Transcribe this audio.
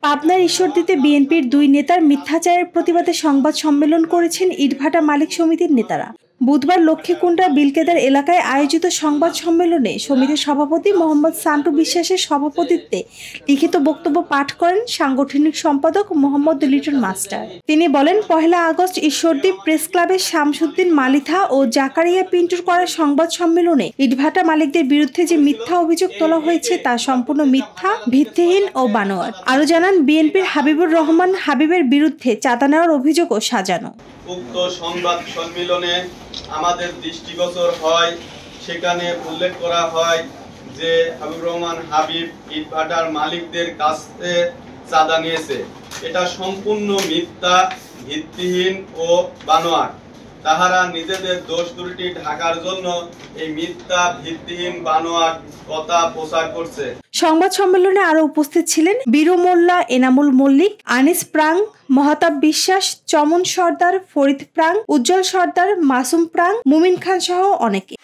পাবনার ঈশ্বরদীতে বিএনপির দুই নেতার মিথ্যাচারের প্রতিবাদে সংবাদ সম্মেলন করেছেন ইটভাটা মালিক সমিতির নেতারা। বুধবার লক্ষ্মীকুণ্ডা বিলকেদার এলাকায় আয়োজিত সংবাদ সম্মেলনে সমিতির সভাপতি মোহাম্মদ সান্টু বিশ্বাসের সভাপতিত্বে লিখিত বক্তব্য পাঠ করেন সাংগঠনিক সম্পাদক মোহাম্মদ লিটন মাস্টার। তিনি বলেন, ১ আগস্ট ঈশ্বরদী প্রেস ক্লাবের শামসুদ্দিন মালিথা ও জাকারিয়া পিন্টুর করা সংবাদ সম্মেলনে ইটভাটা মালিকদের বিরুদ্ধে যে মিথ্যা অভিযোগ তোলা হয়েছে তা সম্পূর্ণ মিথ্যা, ভিত্তিহীন ও বানোয়াট। আরো জানান, বিএনপির হাবিবুর রহমান হাবিবের বিরুদ্ধে চাঁদা নেওয়ার অভিযোগও সাজানো। উক্ত সংবাদ সম্মেলনে আমাদের দৃষ্টিগোচর হয়, সেখানে উল্লেখ করা হয় যে হাবিবুর রহমান হাবিব ইটভাটার মালিকদের কাছে চাঁদা নিয়েছে। এটা সম্পূর্ণ মিথ্যা, ভিত্তিহীন ও বানোয়াট। তাহারা নিজেদের দোষ ত্রুটি ঢাকার জন্য এই মিথ্যা, ভিত্তিহীন, বানোয়াট কথা প্রচার করছে। সংবাদ সম্মেলনে আরো উপস্থিত ছিলেন বীরু মোল্লা, এনামুল মল্লিক, আনিস প্রাং, মহাতাব বিশ্বাস, চমন সর্দার, ফরিদ প্রাং, উজ্জ্বল সর্দার, মাসুম প্রাং, মুমিন খান সহ অনেকে।